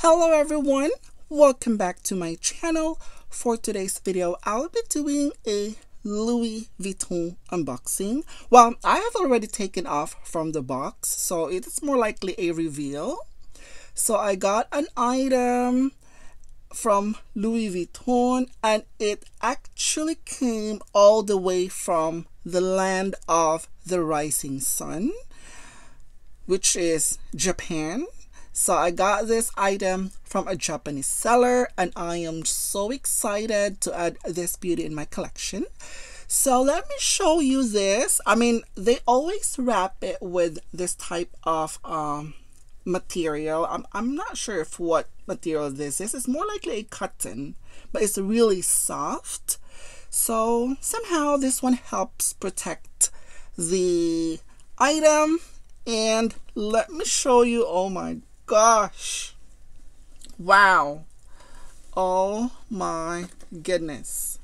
Hello everyone, welcome back to my channel. For today's video, I'll be doing a Louis Vuitton unboxing. Well, I have already taken off from the box, so it is more likely a reveal. So I got an item from Louis Vuitton and it actually came all the way from the land of the rising sun, which is Japan. So I got this item from a Japanese seller and I am so excited to add this beauty in my collection. So let me show you this. I mean, they always wrap it with this type of material. I'm not sure if what material this is. It's more likely a cotton, but it's really soft. So somehow this one helps protect the item. And let me show you, oh my gosh, wow, oh my goodness,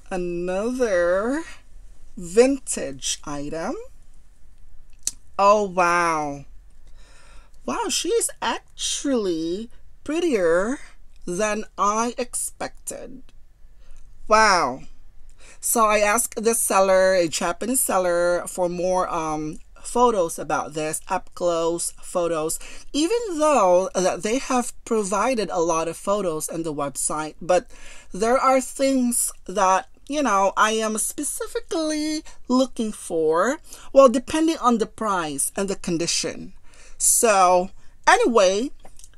another vintage item. Oh wow, she's actually prettier than I expected. Wow. So I asked the seller, a Japanese seller, for more photos about this, up close photos, even though that they have provided a lot of photos on the website, but there are things that, you know, I am specifically looking for, well, depending on the price and the condition. So anyway,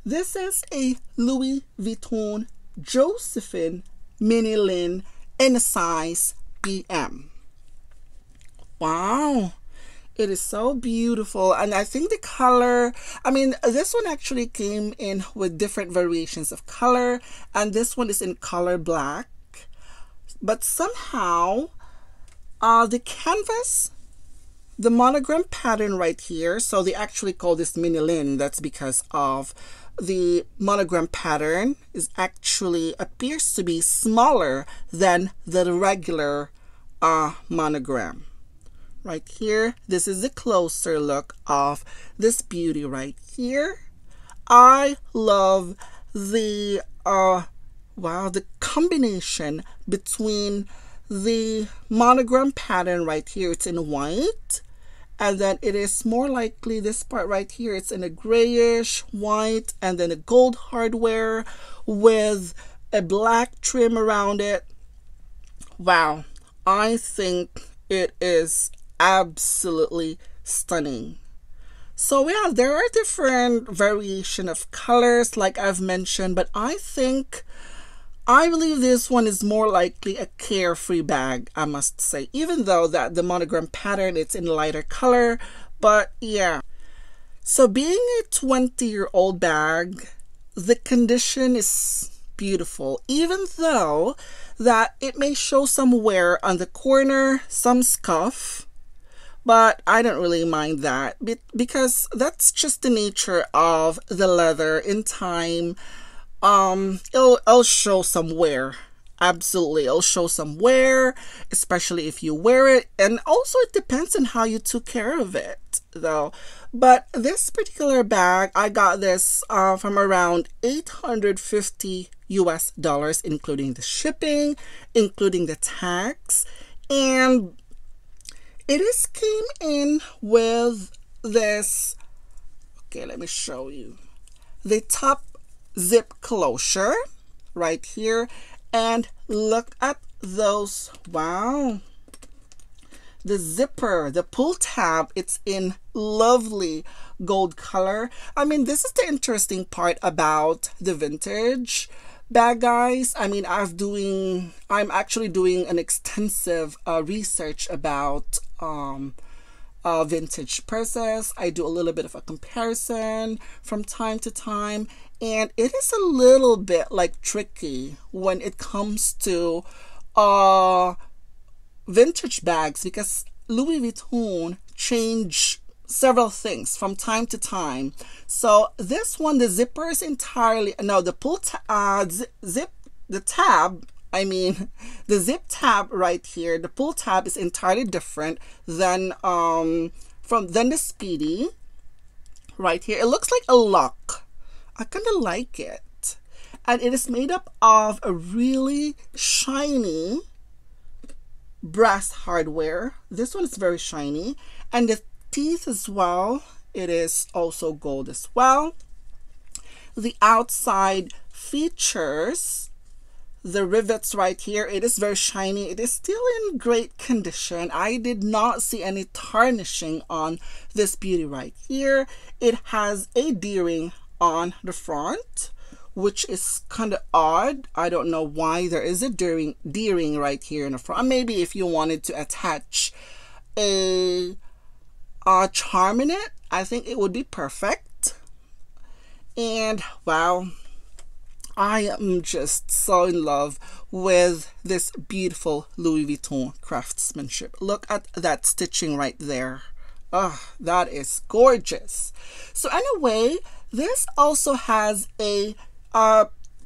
this is a Louis Vuitton Josephine mini lin in a size PM. Wow, it is so beautiful. And I think the color, I mean, this one actually came in with different variations of color, and this one is in color black. But somehow the canvas, the monogram pattern right here, so they actually call this mini lin. That's because of the monogram pattern is actually appears to be smaller than the regular monogram. Right here, this is the closer look of this beauty right here. I love the wow, the combination between the monogram pattern right here, it's in white, and then it is more likely this part right here, it's in a grayish white, and then a gold hardware with a black trim around it. Wow, I think it is absolutely stunning. So yeah, there are different variation of colors like I've mentioned, but I believe this one is more likely a carefree bag, I must say, even though that the monogram pattern, it's in lighter color. But yeah, so being a 20-year-old bag, the condition is beautiful, even though that it may show some wear on the corner, some scuff, but I don't really mind that because that's just the nature of the leather. In time, it'll show some wear. Absolutely, it'll show some wear, especially if you wear it. And also it depends on how you took care of it though. But this particular bag, I got this from around $850 US, including the shipping, including the tax. And it is came in with this, okay, let me show you, the top zip closure right here, and look at those, wow, the zipper, the pull tab, it's in lovely gold color. I mean, this is the interesting part about the vintage bag, guys. I mean, I'm actually doing an extensive research about vintage purses. I do a little bit of a comparison from time to time, and it is a little bit like tricky when it comes to vintage bags, because Louis Vuitton change several things from time to time. So this one, the zipper is entirely, no, the pull the tab, I mean the zip tab right here, the pull tab is entirely different than the Speedy right here. It looks like a lock I kind of like it. And it is made up of a really shiny brass hardware. This one is very shiny. And the teeth as well, it is also gold as well. The outside features the rivets right here. It is very shiny. It is still in great condition. I did not see any tarnishing on this beauty right here. It has a D-ring on the front, which is kind of odd. I don't know why there is a D-ring right here in the front. Maybe if you wanted to attach a charm in it, I think it would be perfect. And wow, I am just so in love with this beautiful Louis Vuitton craftsmanship. Look at that stitching right there. Oh, that is gorgeous. So anyway, this also has a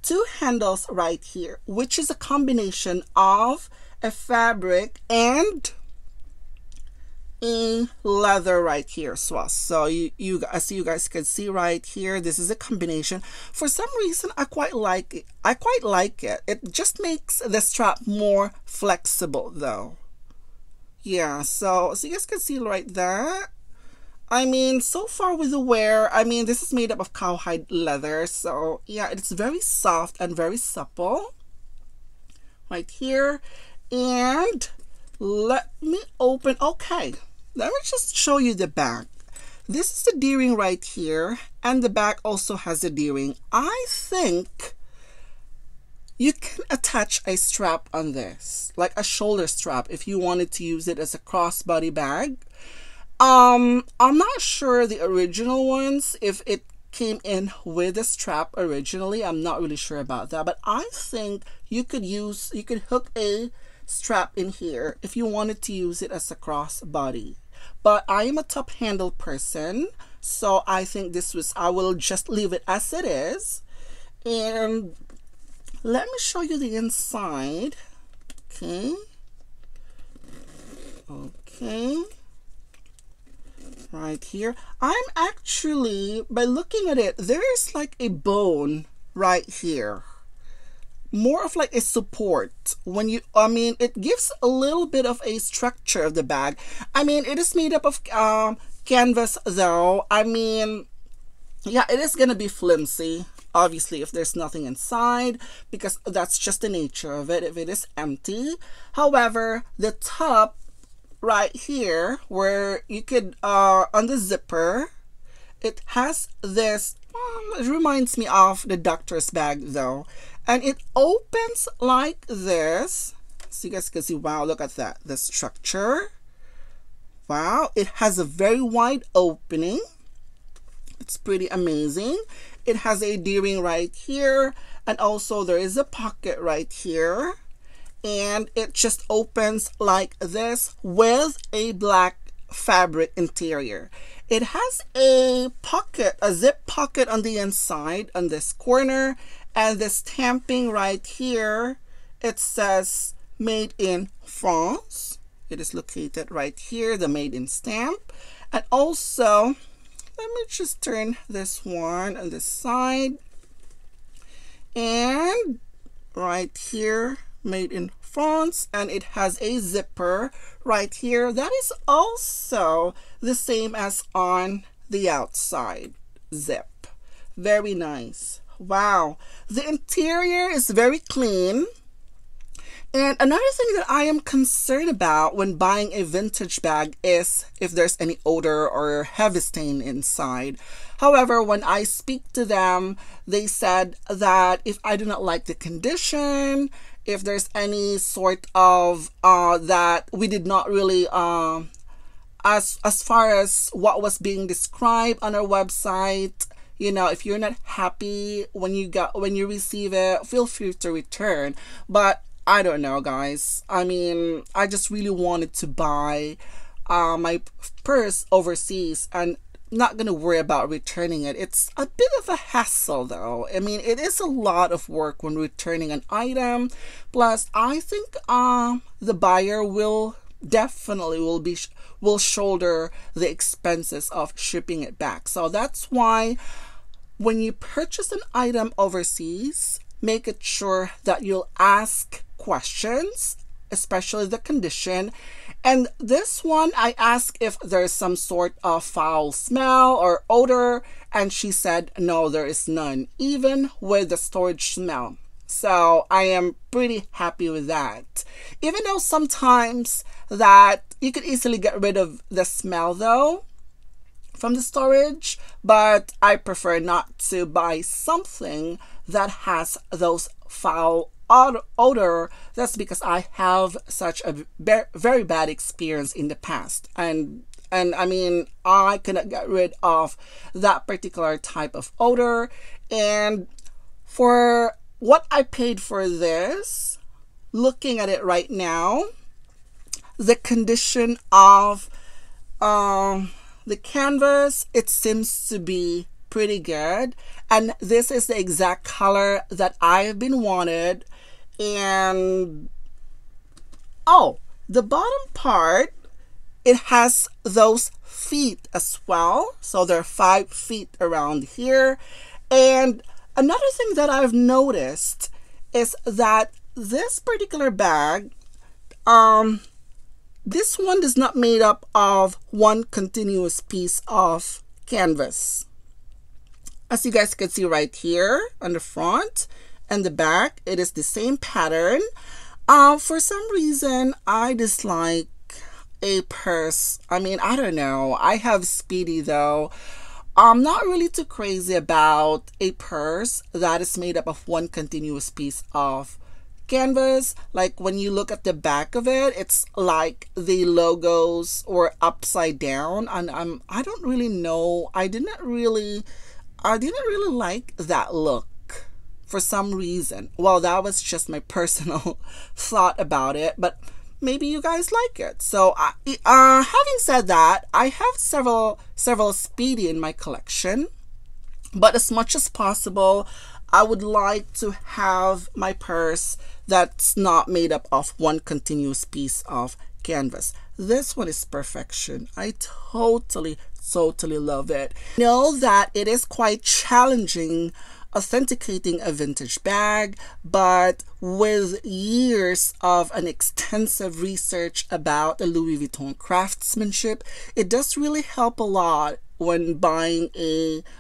two handles right here, which is a combination of a fabric and a leather right here as well. So as you guys can see right here, this is a combination. For some reason, I quite like it. It just makes the strap more flexible though. Yeah, so you guys can see right there. I mean, so far with the wear, I mean, this is made up of cowhide leather. So yeah, it's very soft and very supple right here. And let me open. Okay, let me just show you the back. This is the D-ring right here, and the back also has a D-ring. I think you can attach a strap on this, like a shoulder strap, if you wanted to use it as a crossbody bag. I'm not sure the original ones, if it came in with a strap originally. I'm not really sure about that, but I think you could hook a strap in here if you wanted to use it as a crossbody. But I am a top handle person, so I think I will just leave it as it is. And let me show you the inside. Okay, right here. I'm actually, by looking at it, there's like a bone right here, more of like a support. I mean, it gives a little bit of a structure of the bag. I mean, it is made up of canvas though. I mean, yeah, it is gonna be flimsy, obviously, if there's nothing inside, because that's just the nature of it if it is empty. However, the top right here, where you could on the zipper, it has this, it reminds me of the doctor's bag though, and it opens like this, so you guys can see. Wow, look at that, the structure. Wow, it has a very wide opening. It's pretty amazing. It has a D-ring right here, and also there is a pocket right here, and it just opens like this with a black fabric interior. It has a pocket, a zip pocket on the inside on this corner, and the stamping right here, it says made in France. It is located right here, the made in stamp. And also, let me just turn this one on this side, and right here, made in France, and it has a zipper right here that is also the same as on the outside zip. Very nice. Wow, the interior is very clean. And another thing that I am concerned about when buying a vintage bag is if there's any odor or heavy stain inside. However, when I speak to them, they said that if I do not like the condition, if there's any sort of that we did not really as far as what was being described on our website, you know, if you're not happy when you receive it, feel free to return. But I don't know, guys. I mean, I just really wanted to buy my purse overseas and not gonna worry about returning it. It's a bit of a hassle though. I mean, it is a lot of work when returning an item. Plus, I think the buyer will shoulder the expenses of shipping it back. So that's why when you purchase an item overseas, make it sure that you'll ask questions, especially the condition. And this one, I asked if there's some sort of foul smell or odor, and she said no, there is none, even with the storage smell. So I am pretty happy with that. Even though sometimes that you could easily get rid of the smell though from the storage, but I prefer not to buy something that has those foul odor. That's because I have such a very bad experience in the past, and I mean, I cannot get rid of that particular type of odor. And for what I paid for this, looking at it right now, the condition of the canvas, it seems to be pretty good. And this is the exact color that I've been wanted. And oh, the bottom part, it has those feet as well. So there are 5 feet around here. And another thing that I've noticed is that this particular bag, this one is not made up of one continuous piece of canvas. As you guys can see right here on the front and the back, it is the same pattern. For some reason, I dislike a purse. I mean, I don't know. I have Speedy though. I'm not really too crazy about a purse that is made up of one continuous piece of canvas. Like when you look at the back of it, it's like the logos were upside down, and I don't really know. I didn't really like that look for some reason. Well, that was just my personal thought about it, but maybe you guys like it. So having said that, I have several Speedy in my collection, but as much as possible, I would like to have my purse that's not made up of one continuous piece of canvas. This one is perfection. I totally love it. I know that it is quite challenging authenticating a vintage bag, but with years of an extensive research about the Louis Vuitton craftsmanship, it does really help a lot when buying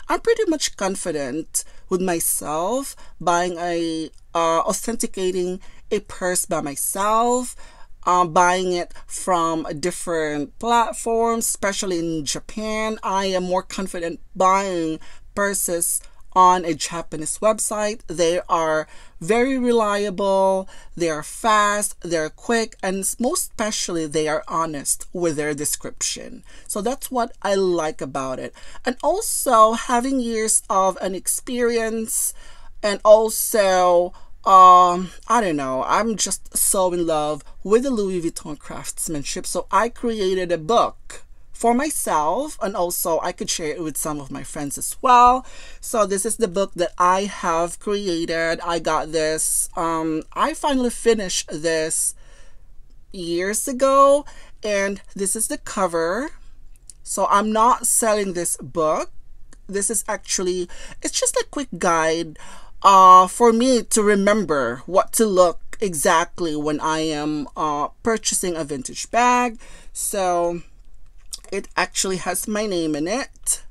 I'm pretty much confident with myself buying authenticating a purse by myself, buying it from different platforms, especially in Japan. I am more confident buying purses on a Japanese website. They are very reliable, they are fast, they're quick, and most especially they are honest with their description. So that's what I like about it. And also having years of an experience, and also I don't know, I'm just so in love with the Louis Vuitton craftsmanship. So I created a book for myself, and also I could share it with some of my friends as well. So this is the book that I have created. I got this, I finally finished this years ago, and this is the cover. So I'm not selling this book. This is actually, it's just a quick guide for me to remember what to look exactly when I am purchasing a vintage bag. So it actually has my name in it.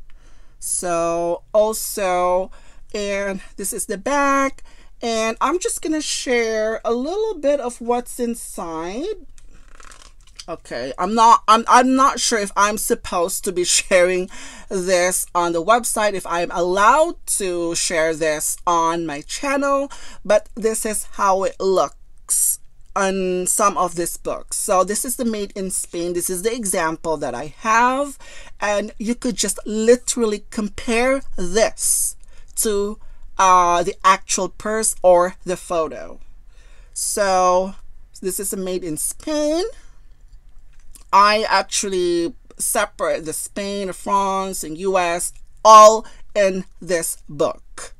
So also, and this is the back, and I'm just gonna share a little bit of what's inside. Okay, I'm not sure if I'm supposed to be sharing this on the website, if I'm allowed to share this on my channel, but this is how it looks on some of these books. So this is the Made in Spain. This is the example that I have, and you could just literally compare this to the actual purse or the photo. So this is a Made in Spain. I actually separate the Spain, France, and US all in this book.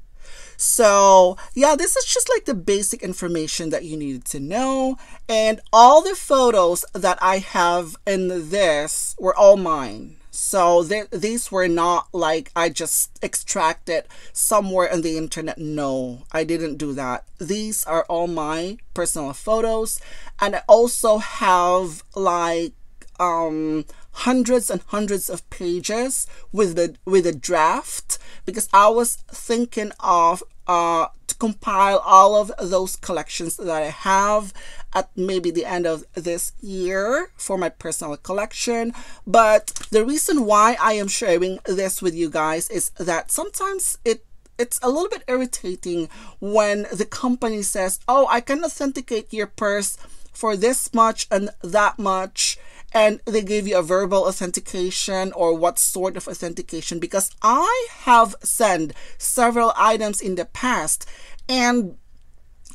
So yeah, this is just like the basic information that you needed to know, and all the photos that I have in this were all mine. So these were not like I just extracted somewhere on the internet. No, I didn't do that. These are all my personal photos. And I also have like hundreds and hundreds of pages with the draft, because I was thinking of to compile all of those collections that I have at maybe the end of this year for my personal collection. But the reason why I am sharing this with you guys is that sometimes it's a little bit irritating when the company says, oh, I can authenticate your purse for this much and that much, and they give you a verbal authentication or what sort of authentication, because I have sent several items in the past, and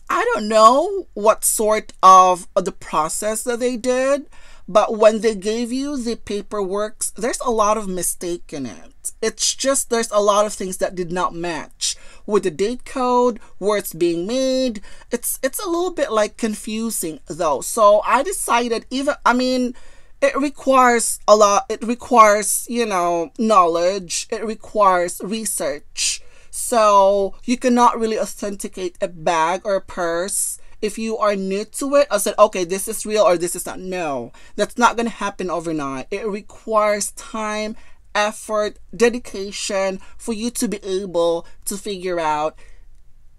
I don't know what sort of the process that they did, but when they gave you the paperwork, there's a lot of mistake in it. It's just there's a lot of things that did not match with the date code, where it's being made. It's a little bit like confusing though. So I decided, it requires a lot. It requires, knowledge. It requires research. So you cannot really authenticate a bag or a purse if you are new to it. I said, okay, this is real or this is not. No, that's not going to happen overnight. It requires time, effort, dedication for you to be able to figure out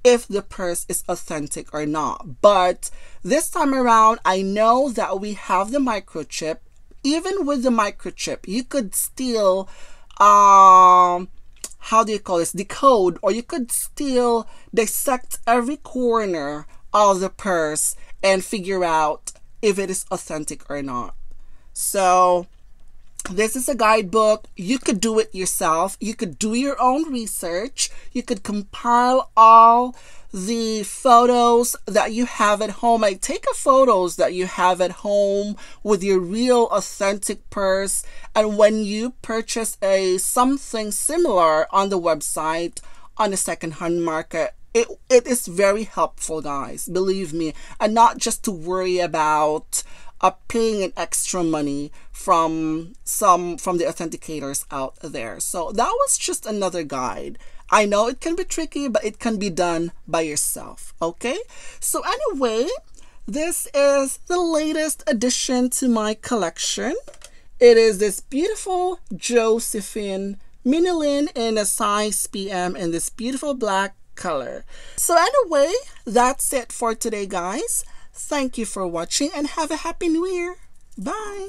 if the purse is authentic or not. But this time around, I know that we have the microchip. Even with the microchip, you could still how do you call this, decode, or you could still dissect every corner of the purse and figure out if it is authentic or not. So this is a guidebook. You could do it yourself. You could do your own research. You could compile all the photos that you have at home. Like, take a photos that you have at home with your real authentic purse, and when you purchase a something similar on the website on the secondhand market, it is very helpful, guys, believe me. And not just to worry about paying an extra money from the authenticators out there. So that was just another guide. I know it can be tricky, but it can be done by yourself. Okay, so anyway, this is the latest addition to my collection. It is this beautiful Josephine Minilin in a size PM in this beautiful black color. So anyway, that's it for today, guys. Thank you for watching and have a happy new year. Bye.